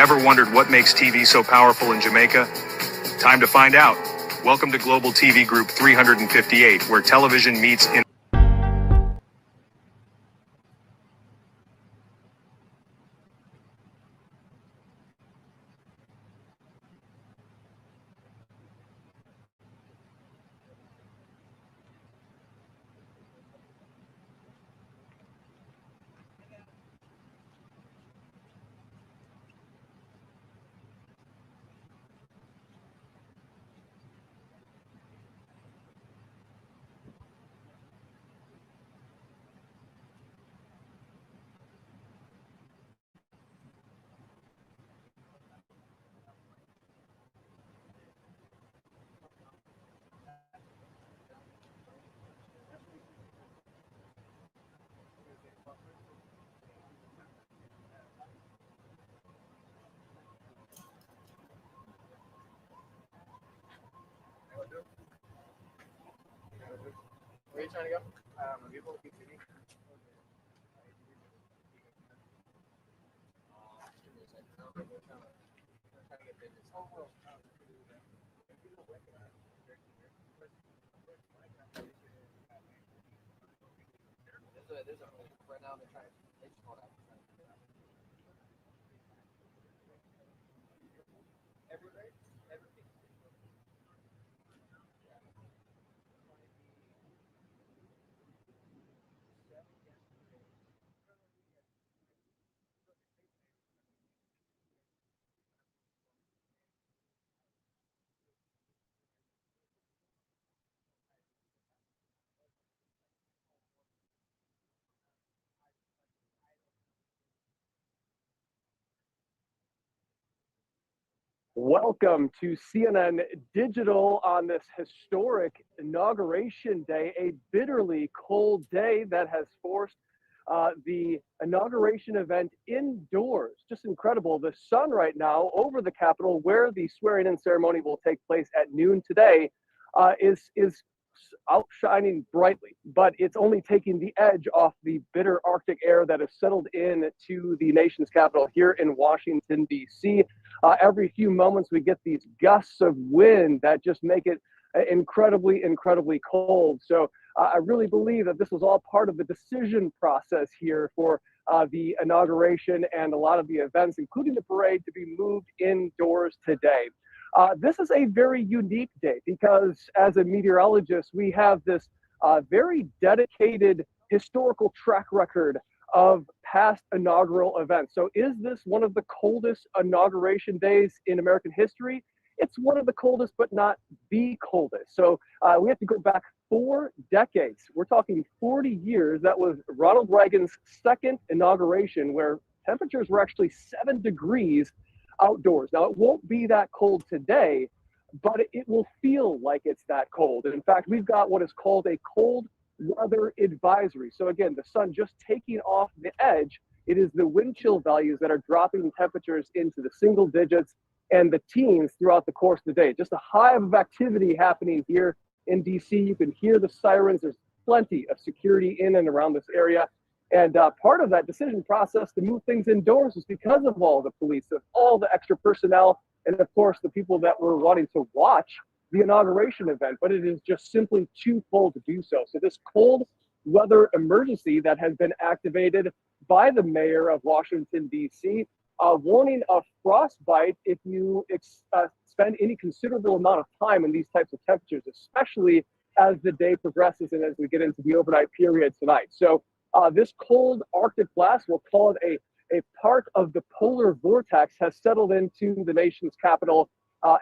Ever wondered what makes TV so powerful in Jamaica? Time to find out. Welcome to Global TV Group 358, where television meets in. Where are you trying to go? There's a right now they're trying. They just called out. Welcome to CNN Digital on this historic Inauguration Day, a bitterly cold day that has forced the inauguration event indoors. Just incredible. The sun right now over the Capitol, where the swearing-in ceremony will take place at noon today, is outshining brightly, but it's only taking the edge off the bitter Arctic air that has settled in to the nation's capital here in Washington, D.C. Every few moments, we get these gusts of wind that just make it incredibly, incredibly cold. So I really believe that this was all part of the decision process here for the inauguration and a lot of the events, including the parade, to be moved indoors today. This is a very unique day because as a meteorologist, we have this very dedicated historical track record of past inaugural events. So is this one of the coldest inauguration days in American history? It's one of the coldest, but not the coldest. So we have to go back 4 decades. We're talking 40 years. That was Ronald Reagan's second inauguration, where temperatures were actually 7 degrees outdoors. Now, it won't be that cold today, but it will feel like it's that cold. And in fact, we've got what is called a cold weather advisory. So again, the sun just taking off the edge, it is the wind chill values that are dropping temperatures into the single digits and the teens throughout the course of the day. Just a hive of activity happening here in DC. You can hear the sirens. There's plenty of security in and around this area. And part of that decision process to move things indoors is because of all the police, of all the extra personnel, and of course, the people that were wanting to watch the inauguration event, but it is just simply too cold to do so. So this cold weather emergency that has been activated by the mayor of Washington, D.C., warning of frostbite if you spend any considerable amount of time in these types of temperatures, especially as the day progresses and as we get into the overnight period tonight. So this cold Arctic blast, we'll call it a part of the polar vortex, has settled into the nation's capital,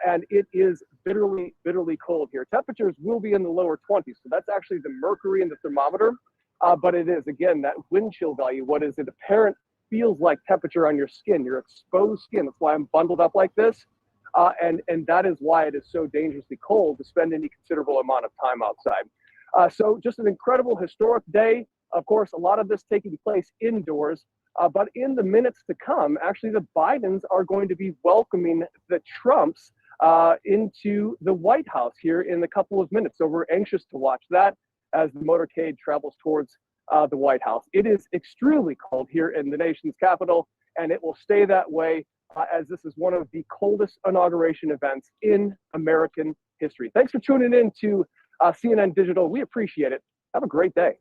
and it is bitterly, bitterly cold here. Temperatures will be in the lower 20s, so that's actually the mercury in the thermometer, but it is, again, that wind chill value. What is it apparent feels like temperature on your skin, your exposed skin. That's why I'm bundled up like this, and that is why it is so dangerously cold to spend any considerable amount of time outside. So just an incredible historic day. Of course, a lot of this taking place indoors. But in the minutes to come, actually, the Bidens are going to be welcoming the Trumps into the White House here in a couple of minutes. So we're anxious to watch that as the motorcade travels towards the White House. It is extremely cold here in the nation's capital, and it will stay that way as this is one of the coldest inauguration events in American history. Thanks for tuning in to CNN Digital. We appreciate it. Have a great day.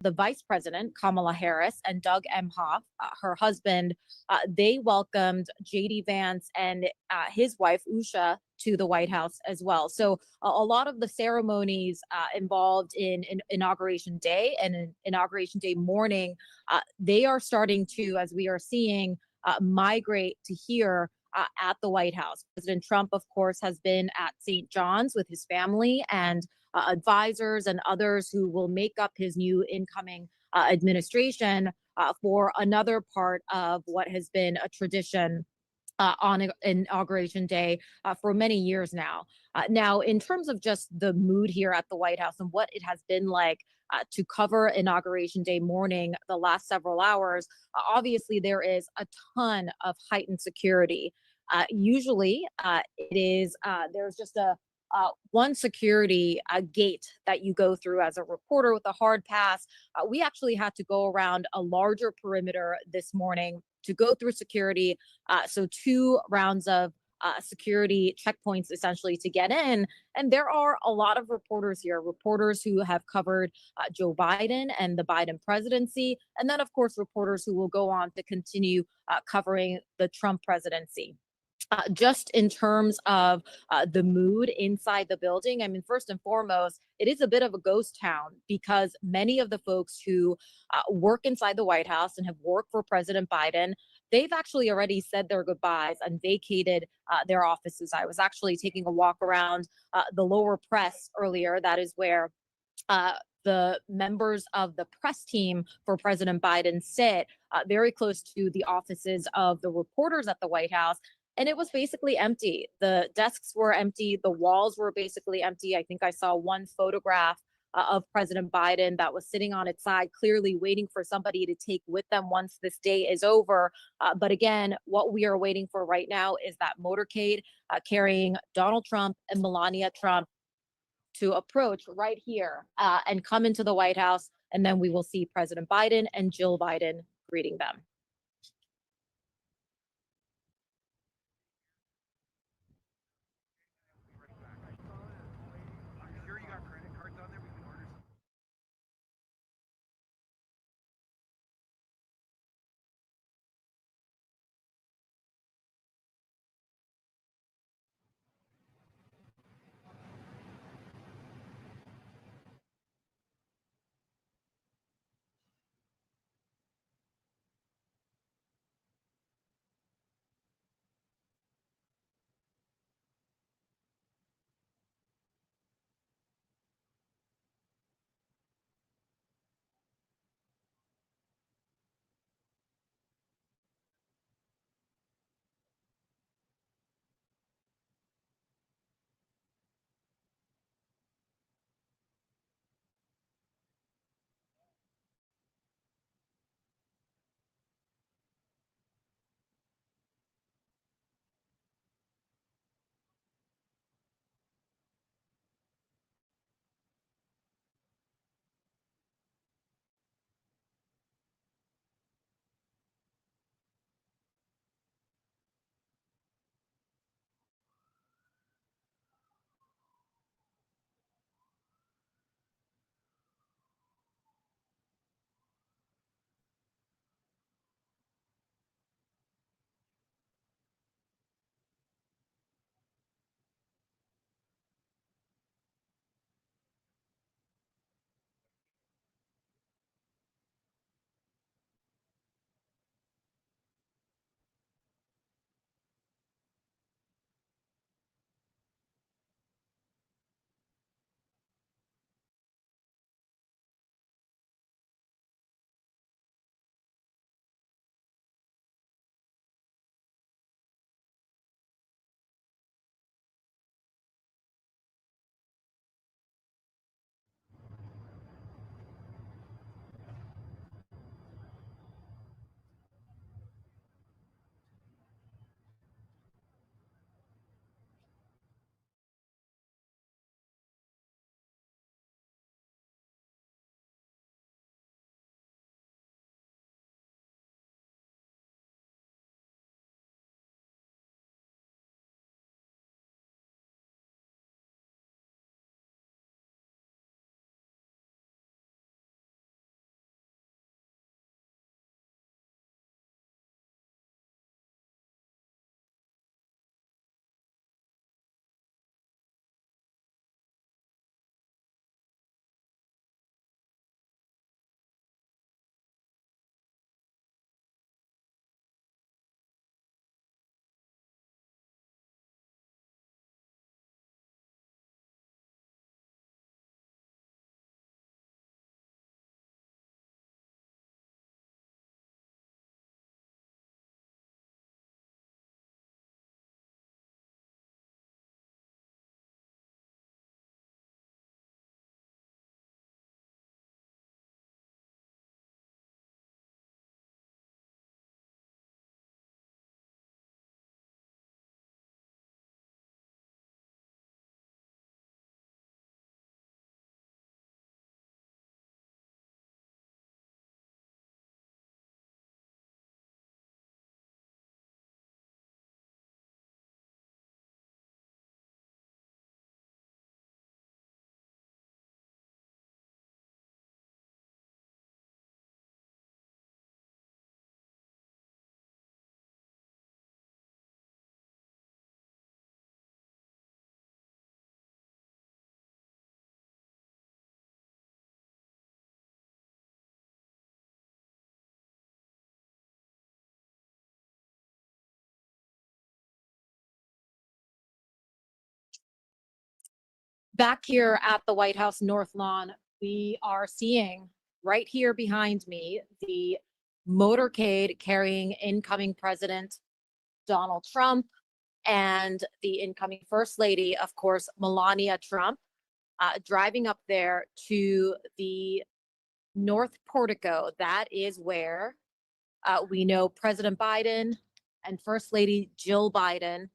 the vice president, Kamala Harris, and Doug Emhoff, her husband, they welcomed J.D. Vance and his wife, Usha, to the White House as well. So a lot of the ceremonies involved in Inauguration Day and in Inauguration Day morning, they are starting to, as we are seeing, migrate to here at the White House. President Trump, of course, has been at St. John's with his family and advisors and others who will make up his new incoming administration for another part of what has been a tradition on Inauguration Day for many years now. Now, in terms of just the mood here at the White House and what it has been like to cover Inauguration Day morning the last several hours, obviously there is a ton of heightened security. Usually, it is there's just a one security gate that you go through as a reporter with a hard pass. We actually had to go around a larger perimeter this morning to go through security. So 2 rounds of security checkpoints essentially to get in. And there are a lot of reporters here, reporters who have covered Joe Biden and the Biden presidency. And then, of course, reporters who will go on to continue covering the Trump presidency. Just in terms of the mood inside the building, I mean, first and foremost, it is a bit of a ghost town because many of the folks who work inside the White House and have worked for President Biden, they've actually already said their goodbyes and vacated their offices. I was actually taking a walk around the lower press earlier. That is where the members of the press team for President Biden sit, very close to the offices of the reporters at the White House. And it was basically empty. The desks were empty. The walls were basically empty. I think I saw one photograph of President Biden that was sitting on its side, clearly waiting for somebody to take with them once this day is over. But again, what we are waiting for right now is that motorcade carrying Donald Trump and Melania Trump to approach right here and come into the White House. And then we will see President Biden and Jill Biden greeting them. Back here at the White House North Lawn, we are seeing right here behind me the motorcade carrying incoming President Donald Trump and the incoming First Lady, of course, Melania Trump, driving up there to the North Portico. That is where we know President Biden and First Lady Jill Biden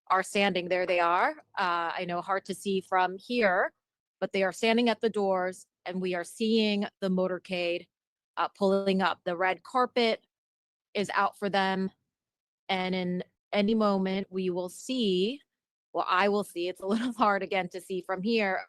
are standing. There they are. I know hard to see from here, but they are standing at the doors, and we are seeing the motorcade pulling up. The red carpet is out for them, and in any moment we will see, well, I will see, it's a little hard again to see from here,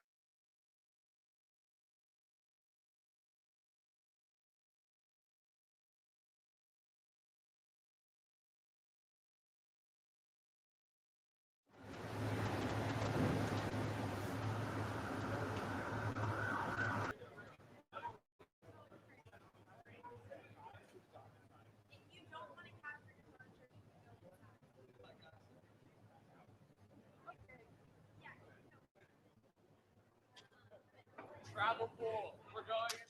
Travel pool. We're going.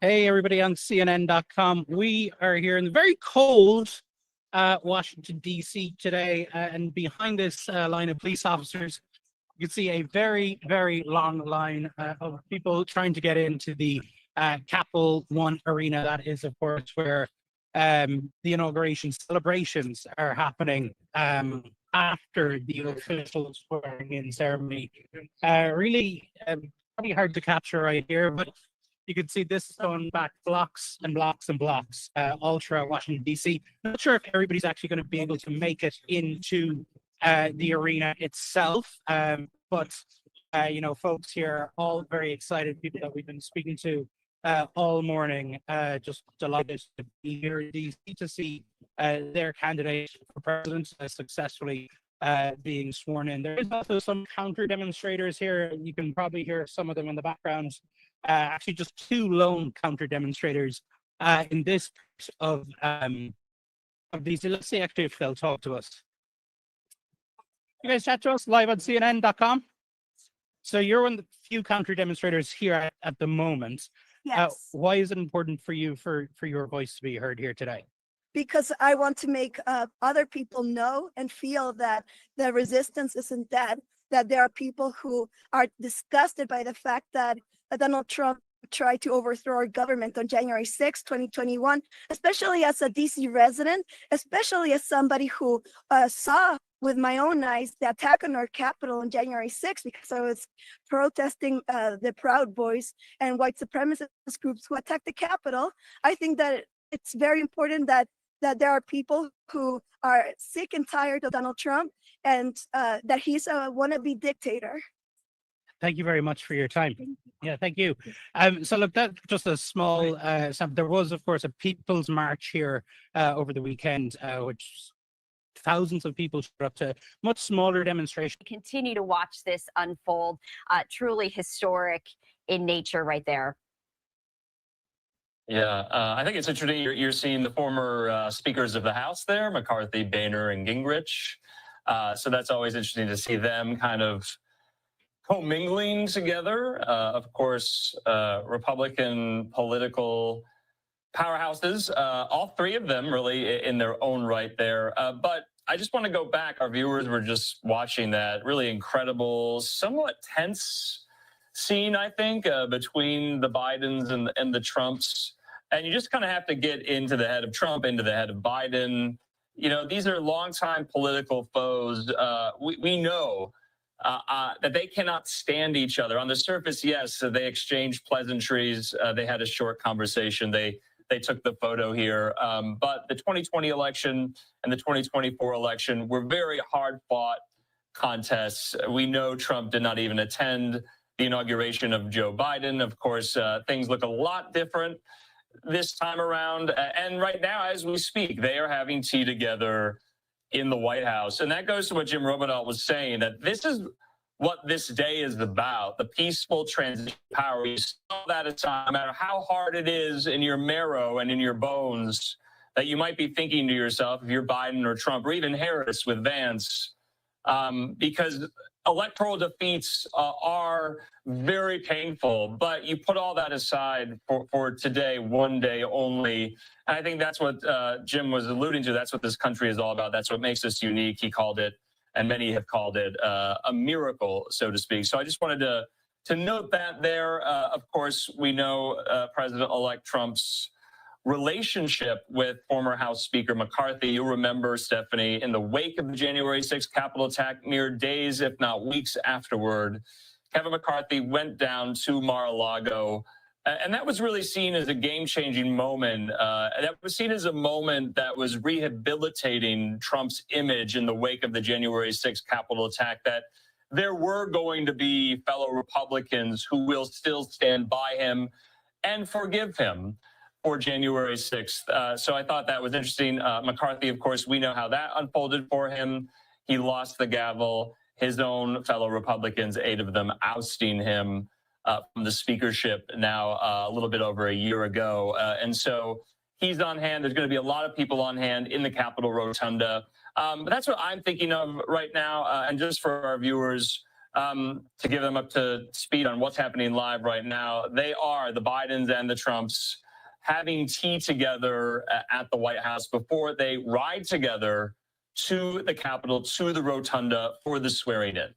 Hey, everybody on CNN.com. We are here in the very cold Washington, D.C. today. And behind this line of police officers, you can see a very, very long line of people trying to get into the Capital One Arena. That is, of course, where the inauguration celebrations are happening after the official swearing-in ceremony. Really pretty hard to capture right here, but you can see this is going back blocks and blocks and blocks all throughout Washington, D.C. Not sure if everybody's actually going to be able to make it into the arena itself, but you know, folks here are all very excited, people that we've been speaking to all morning, just delighted to be here in D.C. to see their candidate for president successfully being sworn in. There is also some counter demonstrators here. You can probably hear some of them in the background. Actually, just two lone counter demonstrators in this of these. Let's see actually if they'll talk to us. You guys chat to us live on CNN.com. So you're one of the few counter demonstrators here at the moment. Yes. Why is it important for you for your voice to be heard here today? Because I want to make other people know and feel that the resistance isn't dead, that there are people who are disgusted by the fact that Donald Trump tried to overthrow our government on January 6, 2021, especially as a DC resident, especially as somebody who saw with my own eyes the attack on our Capitol on January 6th, because I was protesting the Proud Boys and white supremacist groups who attacked the Capitol. I think that it's very important that there are people who are sick and tired of Donald Trump and that he's a wannabe dictator. Thank you very much for your time. Yeah, thank you. So look, that's just a small sample. There was, of course, a People's March here over the weekend, which thousands of people showed up to. Much smaller demonstration. Continue to watch this unfold. Truly historic in nature right there. Yeah, I think it's interesting. You're seeing the former speakers of the House there, McCarthy, Boehner, and Gingrich. So that's always interesting to see them kind of commingling together. Of course, Republican political powerhouses, all three of them really in their own right there. But I just want to go back. Our viewers were just watching that really incredible, somewhat tense scene, I think, between the Bidens and the Trumps. And you just kind of have to get into the head of Trump, into the head of Biden. You know, these are longtime political foes. We know that they cannot stand each other. On the surface, yes, they exchanged pleasantries. They had a short conversation. They took the photo here. But the 2020 election and the 2024 election were very hard-fought contests. We know Trump did not even attend the inauguration of Joe Biden. Of course, things look a lot different this time around. And right now, as we speak, they are having tea together in the White House. And that goes to what Jim Robidault was saying, that this is what this day is about, the peaceful transition of power. You saw that aside, no matter how hard it is in your marrow and in your bones, that you might be thinking to yourself, if you're Biden or Trump, or even Harris with Vance, because electoral defeats are very painful, but you put all that aside for today, one day only. And I think that's what Jim was alluding to. That's what this country is all about. That's what makes us unique. He called it, and many have called it, a miracle, so to speak. So I just wanted to note that there. Of course, we know President-elect Trump's relationship with former House Speaker McCarthy. You'll remember, Stephanie, in the wake of the January 6th Capitol attack, mere days, if not weeks afterward, Kevin McCarthy went down to Mar-a-Lago. And that was really seen as a game-changing moment. That was seen as a moment that was rehabilitating Trump's image in the wake of the January 6th Capitol attack, that there were going to be fellow Republicans who will still stand by him and forgive him for January 6th. So I thought that was interesting. McCarthy, of course, we know how that unfolded for him. He lost the gavel, his own fellow Republicans, 8 of them, ousting him from the speakership now a little bit over a year ago. And so he's on hand. There's going to be a lot of people on hand in the Capitol Rotunda. But that's what I'm thinking of right now. And just for our viewers, to give them up to speed on what's happening live right now. They are, the Bidens and the Trumps, having tea together at the White House before they ride together to the Capitol, to the Rotunda for the swearing in.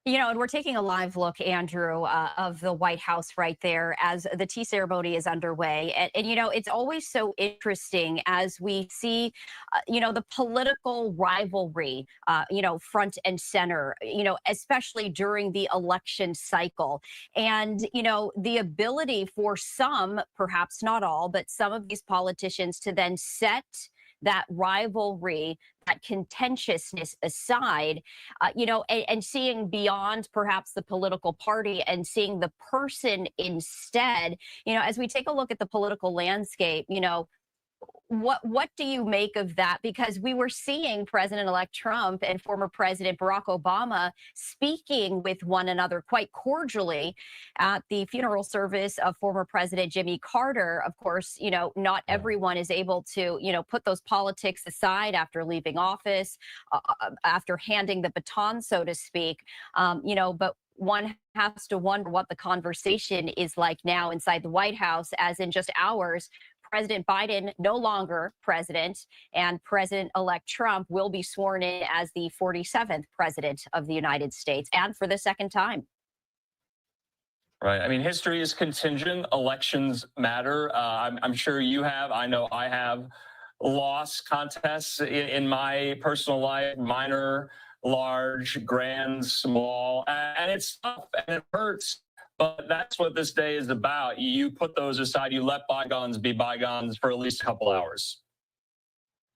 You know, and we're taking a live look, Andrew, of the White House right there as the tea ceremony is underway. And you know, it's always so interesting as we see, you know, the political rivalry, you know, front and center, you know, especially during the election cycle. And, you know, the ability for some, perhaps not all, but some of these politicians to then set that rivalry, that contentiousness aside, you know, and seeing beyond perhaps the political party and seeing the person instead, you know, as we take a look at the political landscape, you know, what do you make of that? Because we were seeing President-elect Trump and former President Barack Obama speaking with one another quite cordially at the funeral service of former President Jimmy Carter. Of course, you know, not everyone is able to, you know, put those politics aside after leaving office, after handing the baton, so to speak, you know, but one has to wonder what the conversation is like now inside the White House, as in just hours, President Biden, no longer president, and President-elect Trump will be sworn in as the 47th president of the United States, and for the second time. Right. I mean, history is contingent. Elections matter. I'm sure you have. I know I have lost contests in my personal life, minor, large, grand, small, and it's tough and it hurts. But that's what this day is about. You put those aside. You let bygones be bygones for at least a couple hours.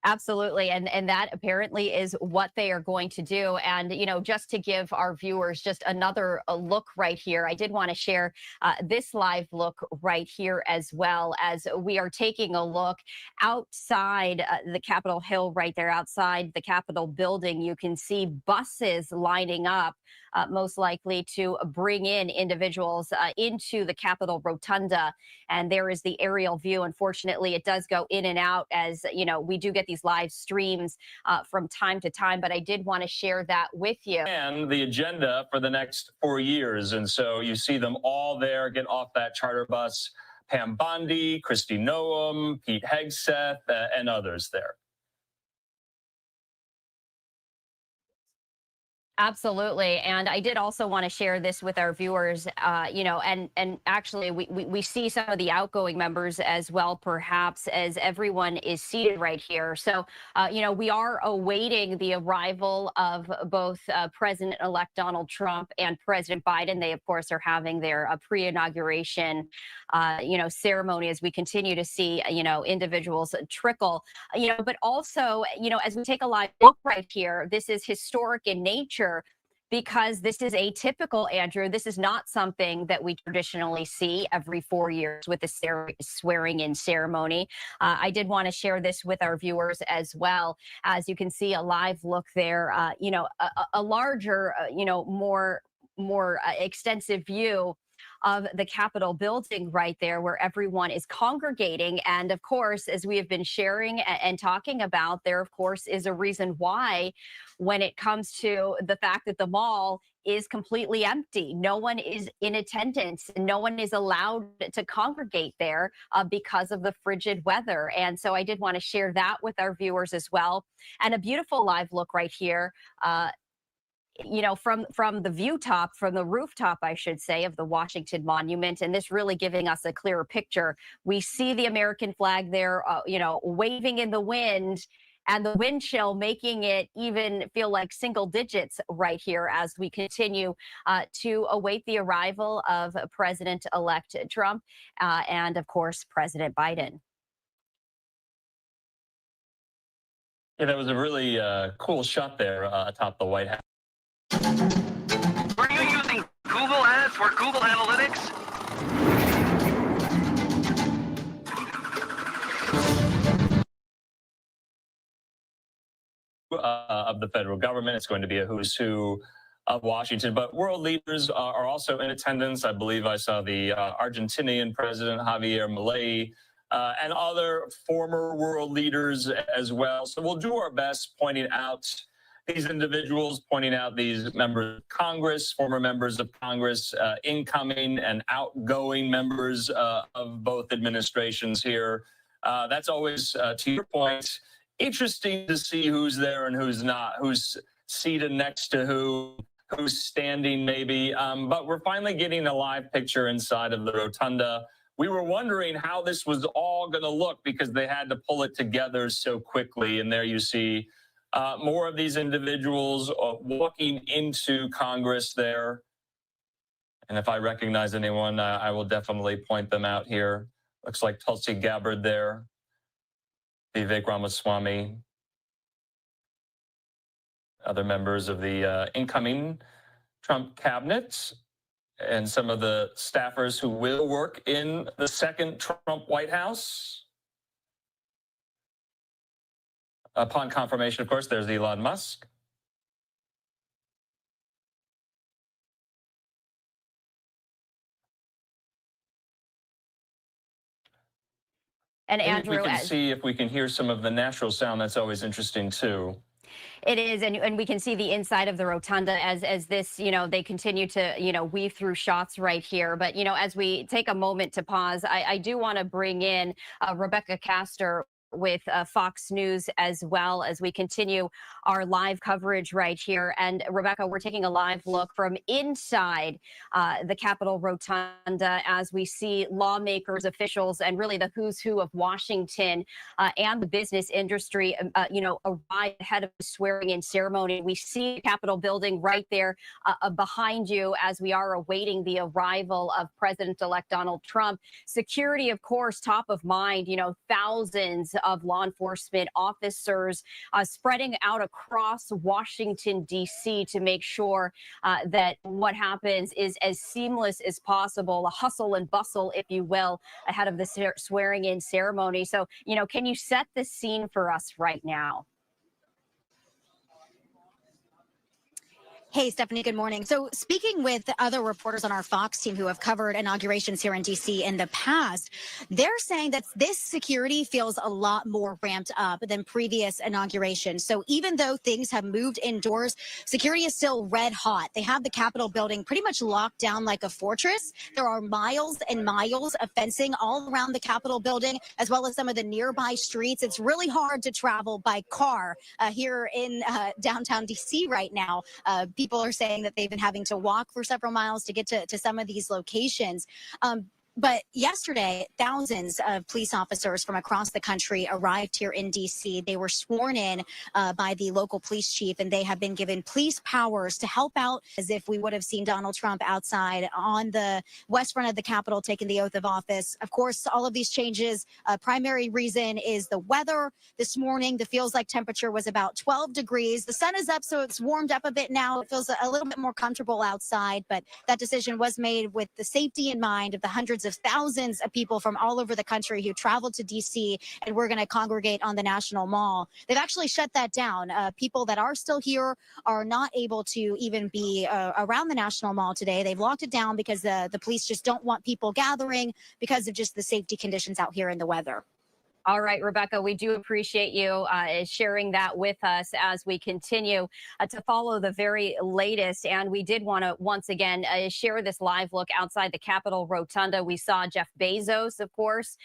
Absolutely. And that apparently is what they are going to do. And, you know, just to give our viewers just another look right here, I did want to share this live look right here as well, as we are taking a look outside the Capitol Hill right there, outside the Capitol building. You can see buses lining up, most likely to bring in individuals into the Capitol Rotunda. And there is the aerial view. Unfortunately, it does go in and out, as, you know, we do get these live streams from time to time, but I did want to share that with you. And the agenda for the next 4 years. And so you see them all there, get off that charter bus. Pam Bondi, Kristi Noem, Pete Hegseth, and others there. Absolutely. And I did also want to share this with our viewers, you know, and actually we see some of the outgoing members as well, perhaps, as everyone is seated right here. So, you know, we are awaiting the arrival of both President-elect Donald Trump and President Biden. They, of course, are having their pre-inauguration, you know, ceremony as we continue to see, you know, individuals trickle, you know, but also, you know, as we take a live look right here, this is historic in nature, because this is atypical, Andrew. This is not something that we traditionally see every 4 years with the swearing-in ceremony. I did want to share this with our viewers as well. As you can see, a live look there, you know, a larger, you know, more extensive view of the Capitol building right there, where everyone is congregating. And of course, as we have been sharing and talking about, there, of course, is a reason why when it comes to the fact that the mall is completely empty. No one is in attendance. No one is allowed to congregate there because of the frigid weather. And so I did want to share that with our viewers as well. And a beautiful live look right here, you know, from the rooftop, I should say, of the Washington Monument, and this really giving us a clearer picture. We see the American flag there, you know, waving in the wind, and the wind chill making it even feel like single digits right here as we continue to await the arrival of President-elect Trump and, of course, President Biden. Yeah, that was a really cool shot there atop the White House. Are you using Google Ads for Google Analytics? Of the federal government. It's going to be a who's who of Washington, but world leaders are also in attendance. I believe I saw the Argentinian president, Javier Milei, and other former world leaders as well. So we'll do our best pointing out these individuals, pointing out these members of Congress, former members of Congress, incoming and outgoing members of both administrations here. That's always, to your point, interesting to see who's there and who's not, who's seated next to who's standing maybe. But we're finally getting a live picture inside of the rotunda. We were wondering how this was all going to look because they had to pull it together so quickly. And there you see more of these individuals walking into Congress there. And if I recognize anyone, I will definitely point them out here. Looks like Tulsi Gabbard there, Vivek Ramaswamy, other members of the incoming Trump cabinet, and some of the staffers who will work in the second Trump White House. Upon confirmation, of course, there's Elon Musk. And Maybe Andrew, we can see if we can hear some of the natural sound. That's always interesting too. it is, and we can see the inside of the rotunda as this, they continue to, weave through shots right here. But, as we take a moment to pause, I do want to bring in Rebecca Castor with Fox News as well as we continue our live coverage right here. And Rebecca, we're taking a live look from inside the Capitol Rotunda as we see lawmakers, officials, and really the who's who of Washington and the business industry, arrive ahead of the swearing-in ceremony. We see the Capitol building right there behind you as we are awaiting the arrival of President-elect Donald Trump. Security, of course, top of mind, thousands of law enforcement officers spreading out across Washington, D.C. to make sure that what happens is as seamless as possible, a hustle and bustle, if you will, ahead of the swearing-in ceremony. So, can you set the scene for us right now? Hey, Stephanie, good morning. So speaking with other reporters on our Fox team who have covered inaugurations here in D.C. in the past, they're saying that this security feels a lot more ramped up than previous inaugurations. So even though things have moved indoors, security is still red hot. They have the Capitol building pretty much locked down like a fortress. There are miles and miles of fencing all around the Capitol building, as well as some of the nearby streets. It's really hard to travel by car here in downtown D.C. right now. People are saying that they've been having to walk for several miles to get to some of these locations. But yesterday, thousands of police officers from across the country arrived here in D.C. They were sworn in by the local police chief, and they have been given police powers to help out as if we would have seen Donald Trump outside on the west front of the Capitol taking the oath of office. Of course, all of these changes, primary reason is the weather. This morning, the feels like temperature was about 12 degrees. The sun is up, so it's warmed up a bit now. It feels a little bit more comfortable outside, but that decision was made with the safety in mind of the hundreds of thousands of people from all over the country who traveled to D.C. and we're going to congregate on the National Mall. They've actually shut that down. People that are still here are not able to even be around the National Mall today. They've locked it down because the police just don't want people gathering because of just the safety conditions out here in the weather. All right, Rebecca, we do appreciate you sharing that with us as we continue to follow the very latest. And we did want to once again share this live look outside the Capitol Rotunda. We saw Jeff Bezos, of course,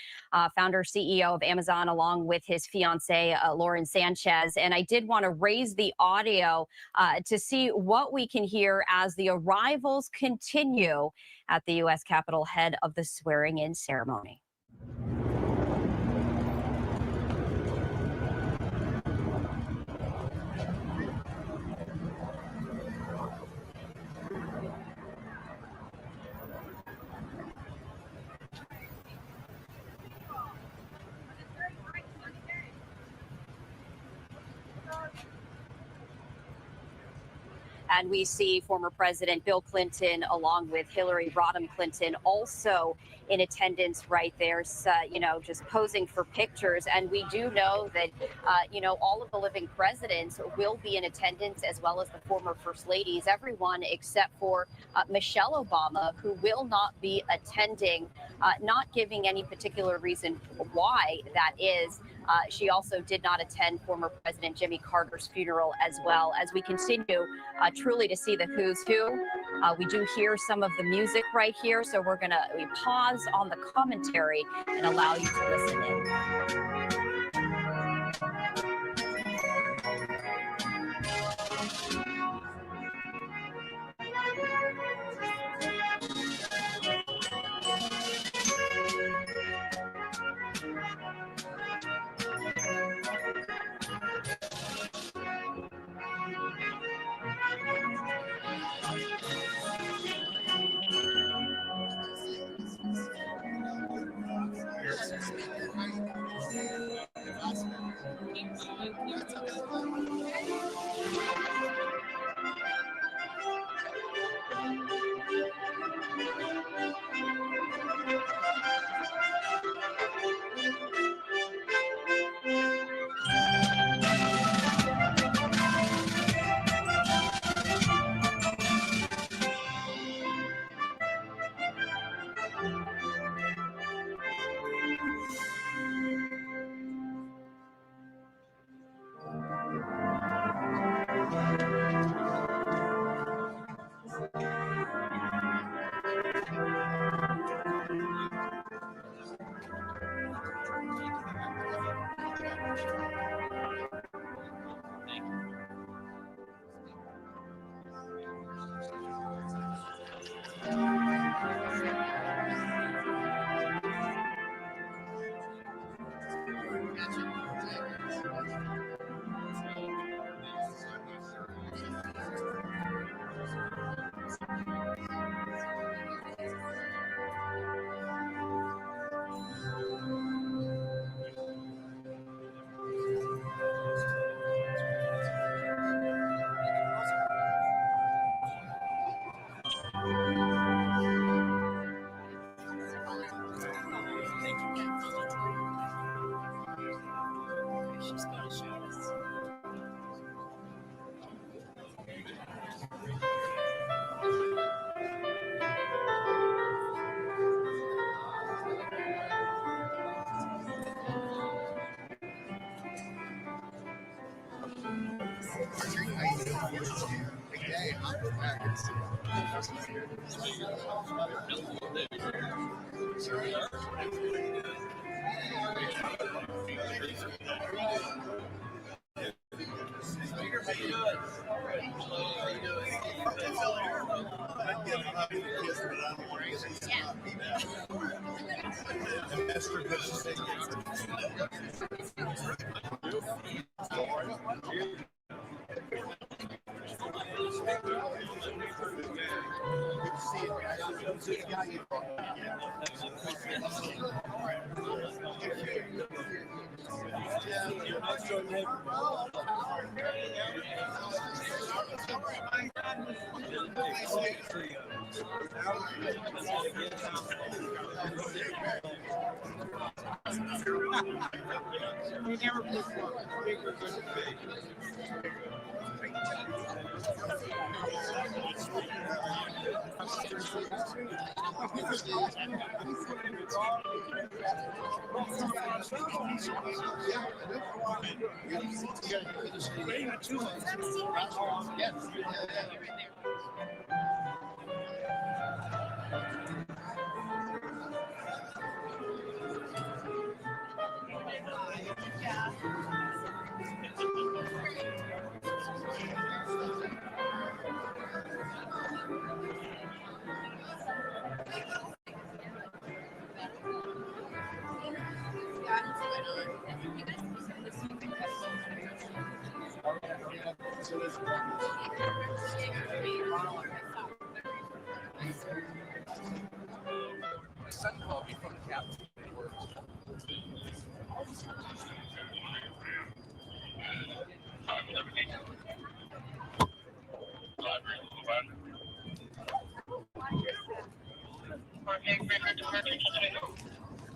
founder, CEO of Amazon, along with his fiancee, Lauren Sanchez. And I did want to raise the audio to see what we can hear as the arrivals continue at the U.S. Capitol ahead of the swearing-in ceremony. And we see former President Bill Clinton along with Hillary Rodham Clinton also in attendance right there, just posing for pictures. And we do know that, all of the living presidents will be in attendance, as well as the former first ladies, everyone except for Michelle Obama, who will not be attending, not giving any particular reason why that is. She also did not attend former President Jimmy Carter's funeral as well. As we continue truly to see the who's who, we do hear some of the music right here, so we pause on the commentary and allow you to listen in.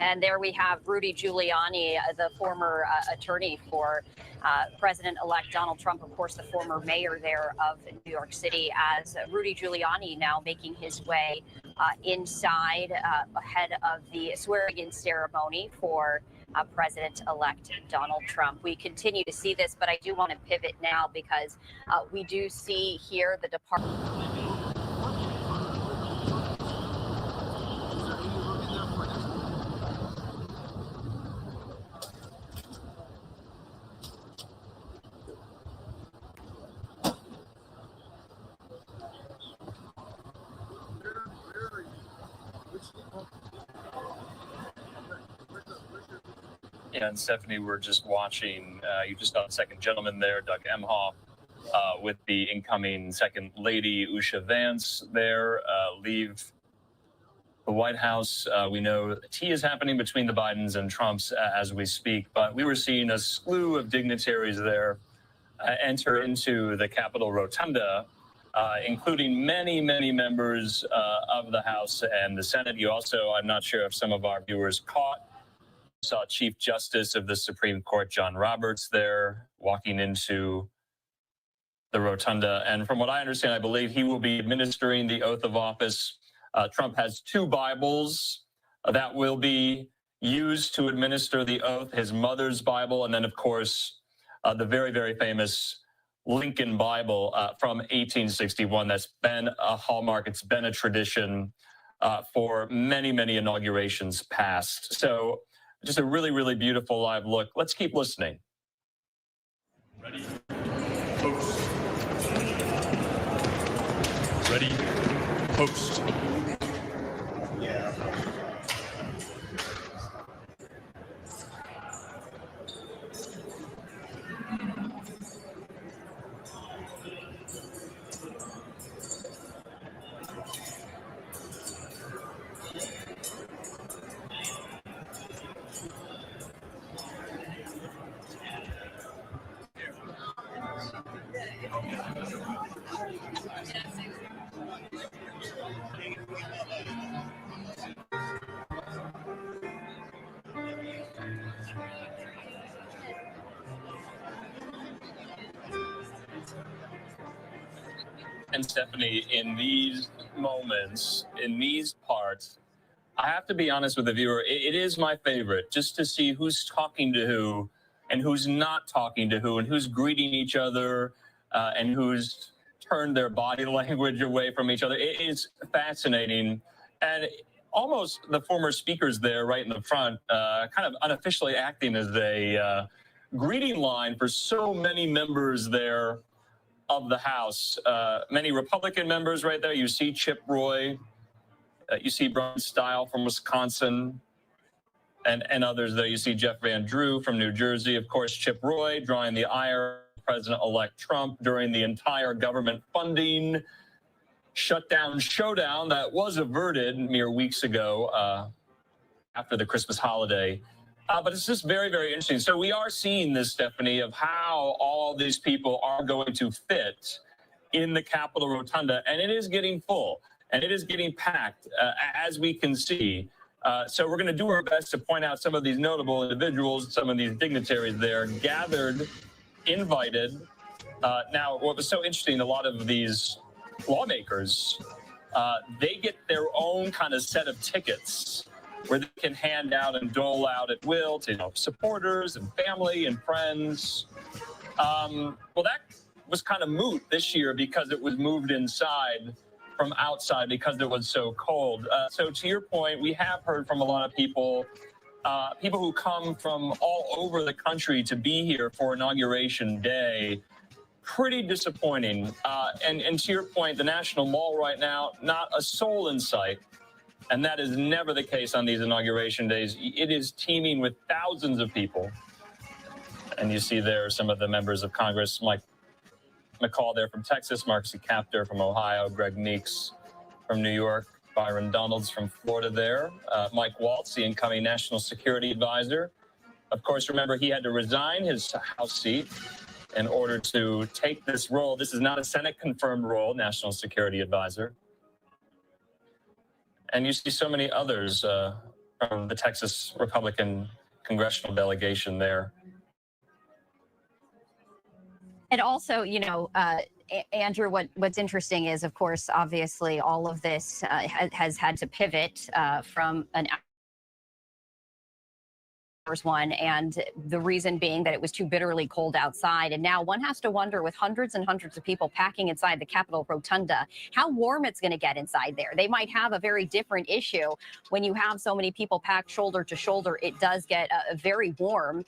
And there we have Rudy Giuliani, the former attorney for President-elect Donald Trump, of course, the former mayor there of New York City, as Rudy Giuliani now making his way inside ahead of the swearing-in ceremony for President-elect Donald Trump. We continue to see this, but I do want to pivot now because we do see here the department. And Stephanie, we're just watching, you just saw the second gentleman there, Doug Emhoff, with the incoming second lady, Usha Vance, there, leave the White House. We know tea is happening between the Bidens and Trumps as we speak, but we were seeing a slew of dignitaries there enter into the Capitol Rotunda, including many, many members of the House and the Senate. You also, I'm not sure if some of our viewers caught, saw Chief Justice of the Supreme Court, John Roberts, there walking into the rotunda. And from what I understand, I believe he will be administering the oath of office. Trump has two Bibles that will be used to administer the oath, his mother's Bible, and then, of course, the very, very famous Lincoln Bible from 1861. That's been a hallmark. It's been a tradition for many, many inaugurations past. So just a really, really beautiful live look. Let's keep listening. Ready, post. Ready, post. Yeah. And Stephanie, in these moments, in these parts, I have to be honest with the viewer, it is my favorite just to see who's talking to who and who's not talking to who and who's greeting each other and who's turned their body language away from each other. It is fascinating. And almost the former speakers there right in the front, kind of unofficially acting as a greeting line for so many members there of the House. Many Republican members right there. You see Chip Roy, you see Brian Stile from Wisconsin, and others there. You see Jeff Van Drew from New Jersey. Of course, Chip Roy drawing the ire of President-elect Trump during the entire government funding shutdown showdown that was averted mere weeks ago after the Christmas holiday. But it's just very, very interesting. So we are seeing this, Stephanie, of how all these people are going to fit in the Capitol Rotunda, and it is getting full, and it is getting packed, as we can see. So we're going to do our best to point out some of these notable individuals, some of these dignitaries there gathered, invited. Now, what was so interesting, a lot of these lawmakers, they get their own kind of set of tickets where they can hand out and dole out at will to supporters and family and friends. Well, that was kind of moot this year because it was moved inside from outside because it was so cold. So to your point, we have heard from a lot of people, people who come from all over the country to be here for Inauguration Day. Pretty disappointing. And to your point, the National Mall right now, not a soul in sight. And that is never the case on these inauguration days. It is teeming with thousands of people. And you see there some of the members of Congress, Mike McCall there from Texas, Marcy Kaptur from Ohio, Greg Meeks from New York, Byron Donalds from Florida there, Mike Waltz, the incoming National Security Advisor. Of course, remember, he had to resign his House seat in order to take this role. This is not a Senate-confirmed role, National Security Advisor. And you see so many others from the Texas Republican congressional delegation there. And also, Andrew, what's interesting is, of course, obviously, all of this has had to pivot from an one, and the reason being that it was too bitterly cold outside. And now one has to wonder, with hundreds and hundreds of people packing inside the Capitol Rotunda, how warm it's going to get inside there. They might have a very different issue when you have so many people packed shoulder to shoulder. It does get very warm,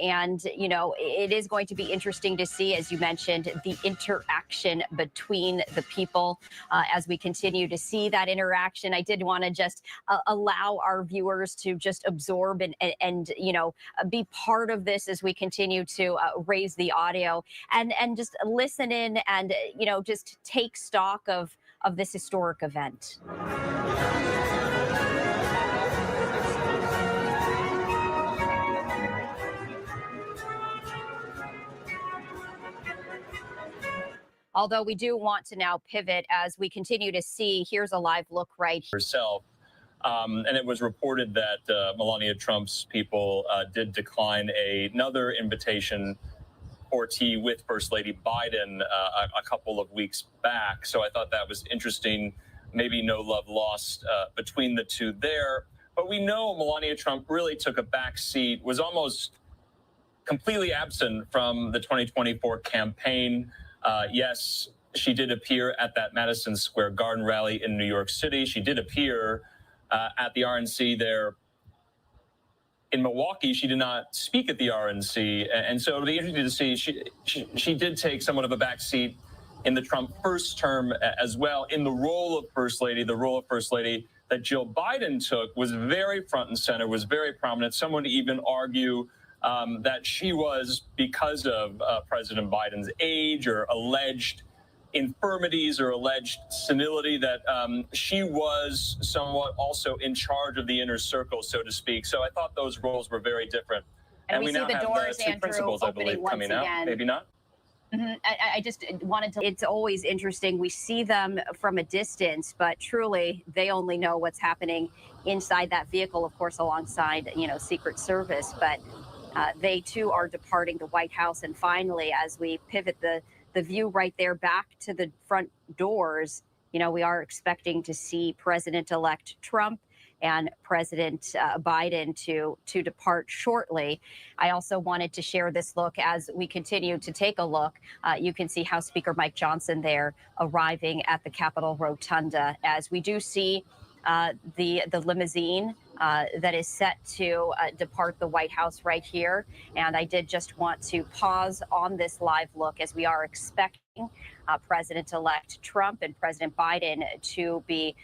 and you know, it is going to be interesting to see, as you mentioned, the interaction between the people as we continue to see that interaction. I did want to just allow our viewers to just absorb and you know, be part of this as we continue to raise the audio and just listen in and, you know, just take stock of this historic event. Although we do want to now pivot as we continue to see, here's a live look right here. Herself. And it was reported that Melania Trump's people did decline another invitation for tea with First Lady Biden a couple of weeks back. So I thought that was interesting. Maybe no love lost between the two there. But we know Melania Trump really took a back seat, was almost completely absent from the 2024 campaign. Yes, she did appear at that Madison Square Garden rally in New York City. She did appear at the RNC there in Milwaukee. She did not speak at the RNC, and so it'll be interesting to see. She did take somewhat of a backseat in the Trump first term as well. In the role of First Lady, the role of First Lady that Jill Biden took was very front and center, was very prominent. Someone to even argue that she was, because of President Biden's age or alleged infirmities or alleged senility, that she was somewhat also in charge of the inner circle, so to speak. So I thought those roles were very different. And we now see the have doors, the two Andrew, principals, I believe, opening once coming again. out. Maybe not. I just wanted to, it's always interesting. We see them from a distance, but truly they only know what's happening inside that vehicle, of course, alongside, you know, Secret Service. But they too are departing the White House. And finally, as we pivot the view right there back to the front doors, you know, we are expecting to see President-elect Trump and President Biden to depart shortly. I also wanted to share this look as we continue to take a look. You can see House Speaker Mike Johnson there arriving at the Capitol Rotunda, as we do see the limousine that is set to depart the White House right here. And I did just want to pause on this live look as we are expecting President-elect Trump and President Biden to be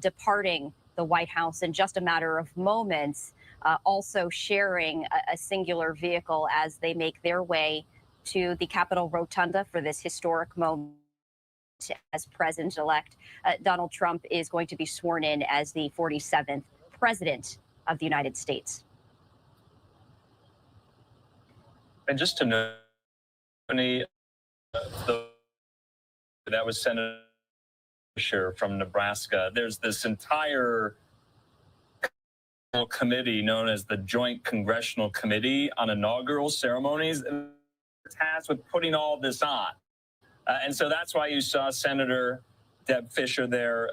departing the White House in just a matter of moments, also sharing a singular vehicle as they make their way to the Capitol Rotunda for this historic moment, as President-elect Donald Trump is going to be sworn in as the 47th President of the United States. And just to know, that was Senator from Nebraska. There's this entire committee known as the Joint Congressional Committee on Inaugural Ceremonies, tasked with putting all this on. And so that's why you saw Senator Deb Fischer there,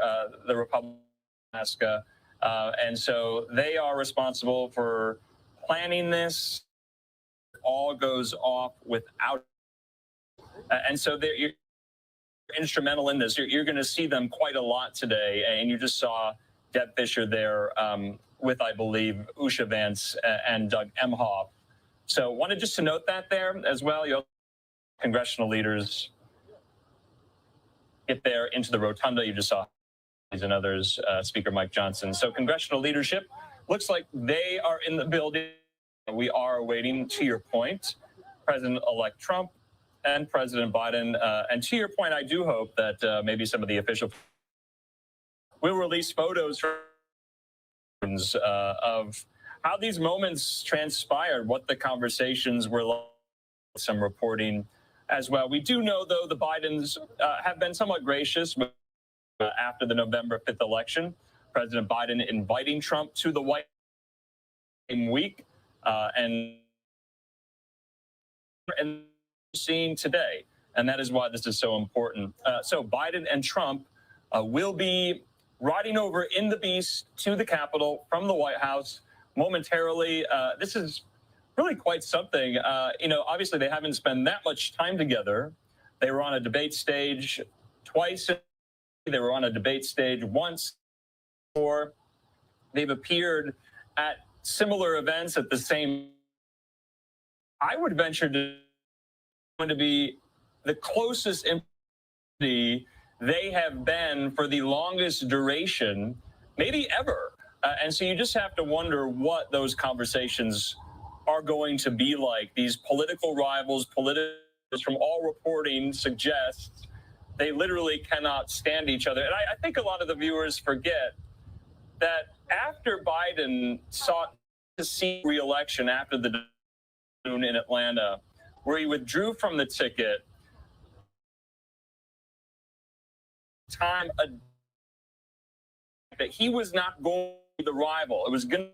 the Republican of Nebraska. And so they are responsible for planning this. All goes off without. And so they're instrumental in this. You're going to see them quite a lot today. And you just saw Deb Fischer there with, I believe, Usha Vance and Doug Emhoff. So wanted just to note that there as well. You congressional leaders get there into the rotunda. You just saw these and others, Speaker Mike Johnson. So congressional leadership looks like they are in the building. We are awaiting, to your point, President-elect Trump and President Biden. And to your point, I do hope that maybe some of the official will release photos of how these moments transpired, what the conversations were like, some reporting as well. We do know, though, the Bidens have been somewhat gracious after the November 5th election. President Biden inviting Trump to the White House week, and seeing today and that is why this is so important. So Biden and Trump will be riding over in the Beast to the Capitol from the White House momentarily. This is really quite something. Obviously they haven't spent that much time together. They were on a debate stage twice. They were on a debate stage once before. They've appeared at similar events at the same. I would venture to going to be the closest intimacy they have been for the longest duration, maybe ever. And so you just have to wonder what those conversations are going to be like. These political rivals, from all reporting suggests they literally cannot stand each other. And I think a lot of the viewers forget that after Biden sought to seek re-election after the in Atlanta, where he withdrew from the ticket, that he was not going to be the rival. It was going to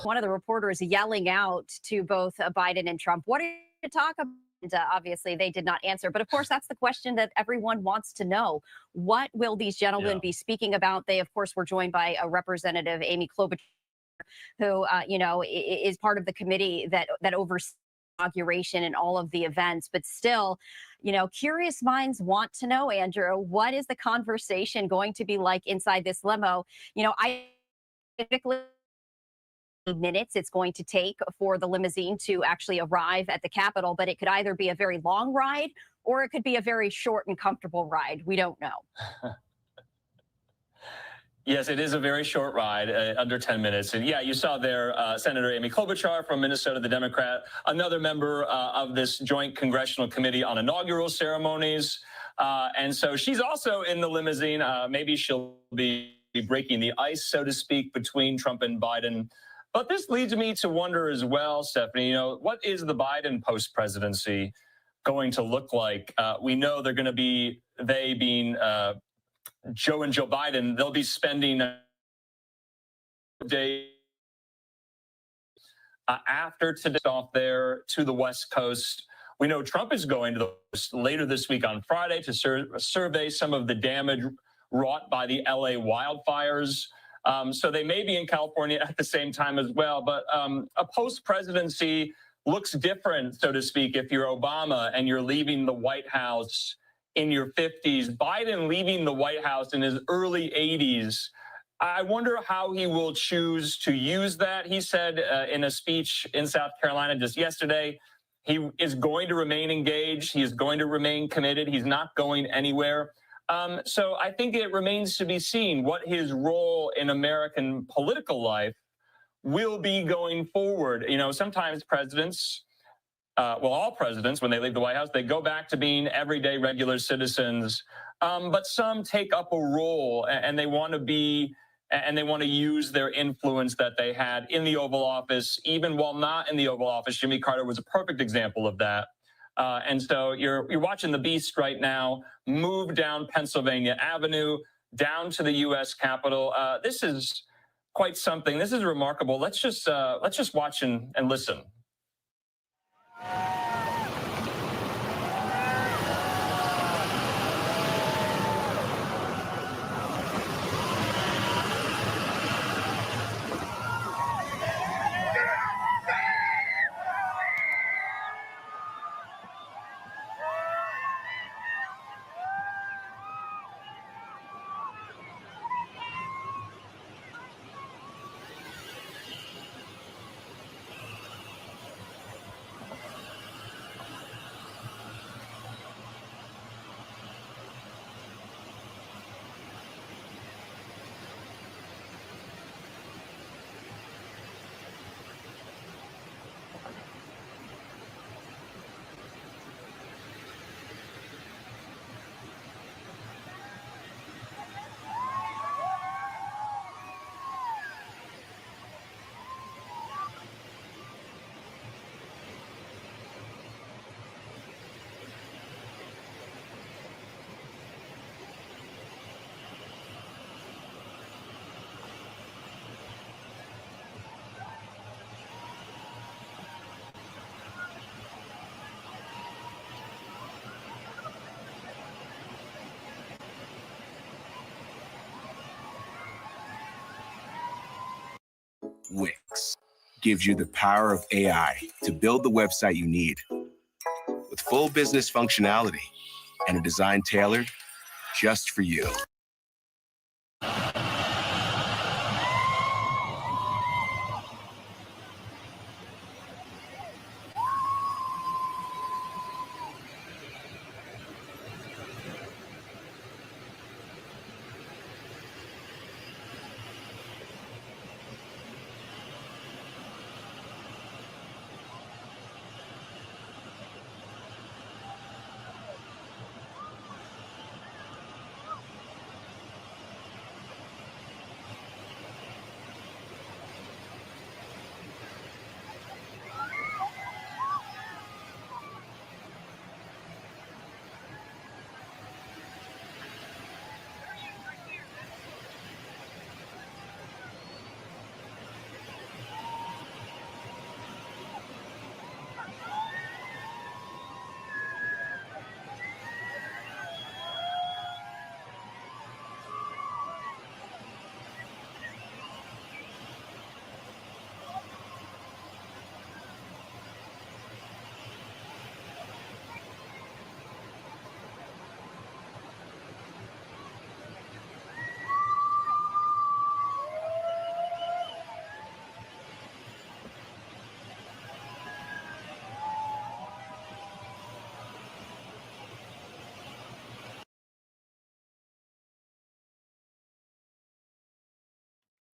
one of the reporters yelling out to both Biden and Trump, what are you to talk about? Obviously, they did not answer. But of course, that's the question that everyone wants to know. What will these gentlemen be speaking about? They, of course, were joined by a Representative Amy Klobuchar, who, is part of the committee that oversees inauguration and all of the events. But still, curious minds want to know, Andrew, what is the conversation going to be like inside this limo? I typically minutes it's going to take for the limousine to actually arrive at the Capitol, but it could either be a very long ride or it could be a very short and comfortable ride. We don't know. Yes, it is a very short ride, under 10 minutes. And yeah, you saw there Senator Amy Klobuchar from Minnesota, the Democrat, another member of this joint congressional committee on inaugural ceremonies. And so she's also in the limousine. Maybe she'll be breaking the ice, so to speak, between Trump and Biden. But this leads me to wonder as well, Stephanie, what is the Biden post-presidency going to look like? We know they're going to be, they being Joe and Joe Biden, they'll be spending day after today off there to the West Coast. We know Trump is going to the later this week on Friday to survey some of the damage wrought by the LA wildfires. So they may be in California at the same time as well. But a post-presidency looks different, so to speak, if you're Obama and you're leaving the White House in your 50s. Biden leaving the White House in his early 80s. I wonder how he will choose to use that. He said in a speech in South Carolina just yesterday, he is going to remain engaged. He is going to remain committed. He's not going anywhere. So I think it remains to be seen what his role in American political life will be going forward. Sometimes presidents, all presidents, when they leave the White House, they go back to being everyday regular citizens. But some take up a role and they want to be, and they want to use their influence that they had in the Oval Office, even while not in the Oval Office. Jimmy Carter was a perfect example of that. And so you're watching the Beast right now move down Pennsylvania Avenue, down to the U.S. Capitol. This is quite something. This is remarkable. Let's just watch and listen. gives you the power of AI to build the website you need with full business functionality and a design tailored just for you.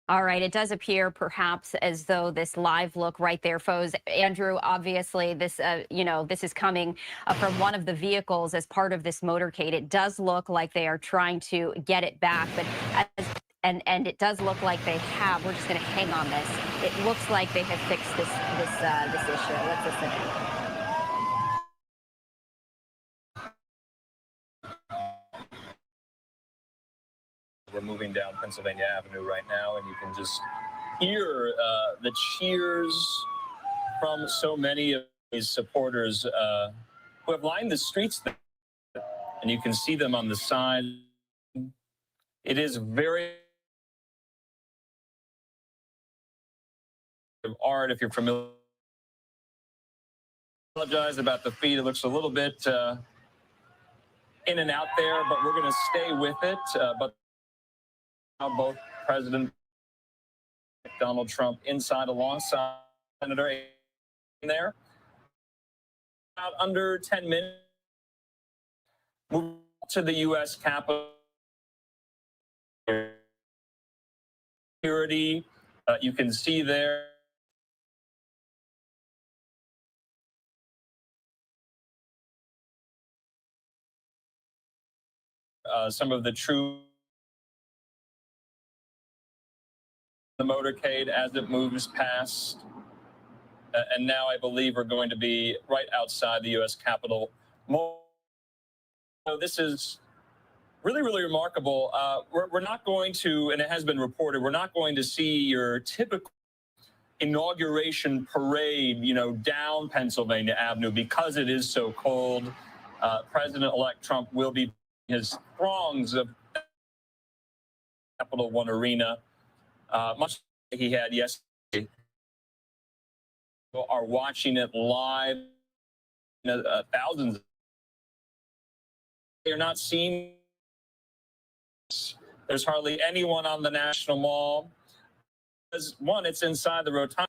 All right, it does appear perhaps as though this live look right there, foes. Andrew, obviously this, this is coming from one of the vehicles as part of this motorcade. It does look like they are trying to get it back, but and it does look like they have. We're just going to hang on this. It looks like they have fixed this issue. Let's listen in. We're moving down Pennsylvania Avenue right now, and you can just hear the cheers from so many of these supporters who have lined the streets there. And you can see them on the side. It is very art, if you're familiar. I apologize about the feed. It looks a little bit in and out there, but we're going to stay with it. But now both President Donald Trump inside alongside Senator in there. About under 10 minutes. Move to the U.S. Capitol. Security, you can see there. Some of the true the motorcade as it moves past. And now I believe we're going to be right outside the U.S. Capitol. So this is really, really remarkable. We're not going to, and it has been reported, we're not going to see your typical inauguration parade, down Pennsylvania Avenue because it is so cold. President-elect Trump will be his throngs of Capital One Arena, much like he had yesterday. Are watching it live. Thousands. You're not seeing. There's hardly anyone on the National Mall. Because one, it's inside the rotunda.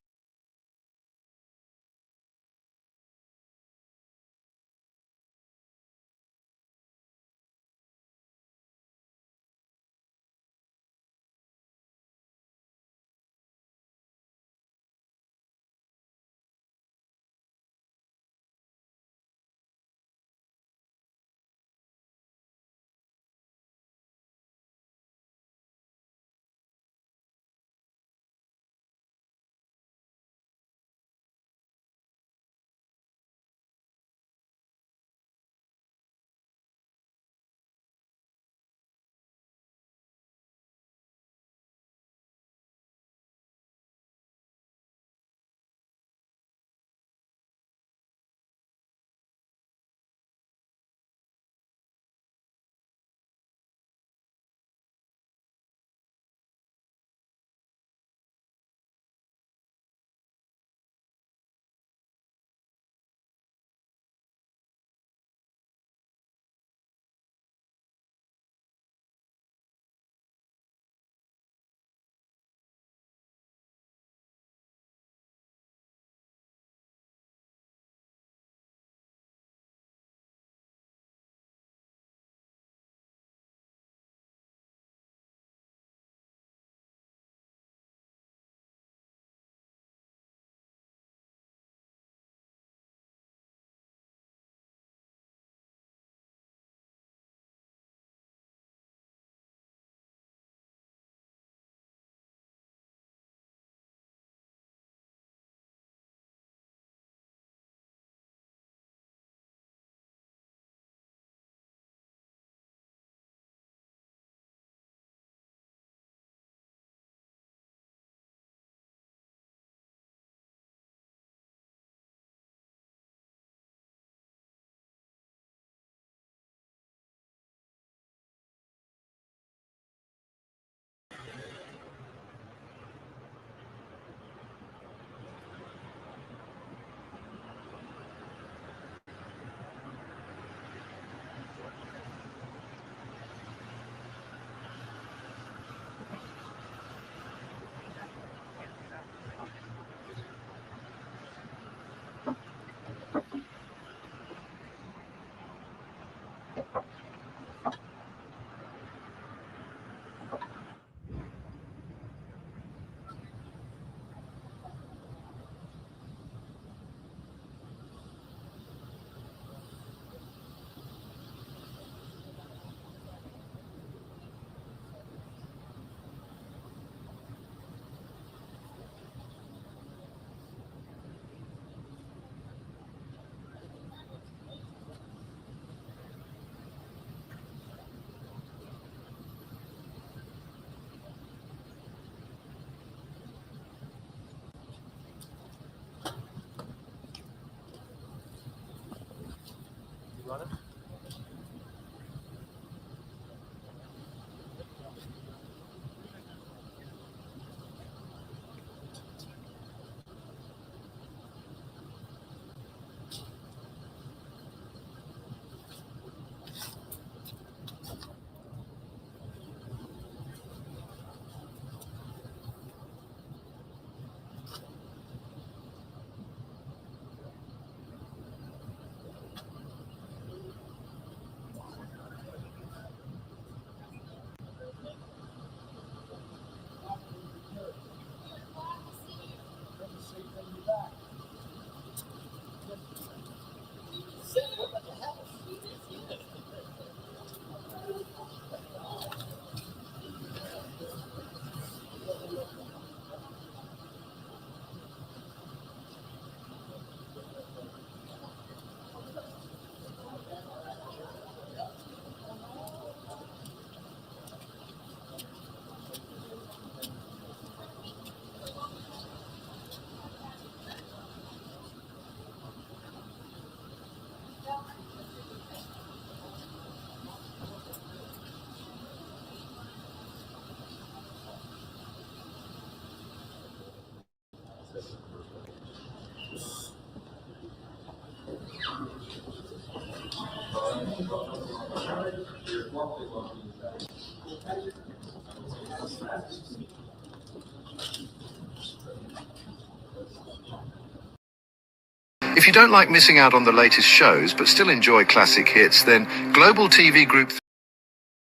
If you don't like missing out on the latest shows but still enjoy classic hits, then Global TV Group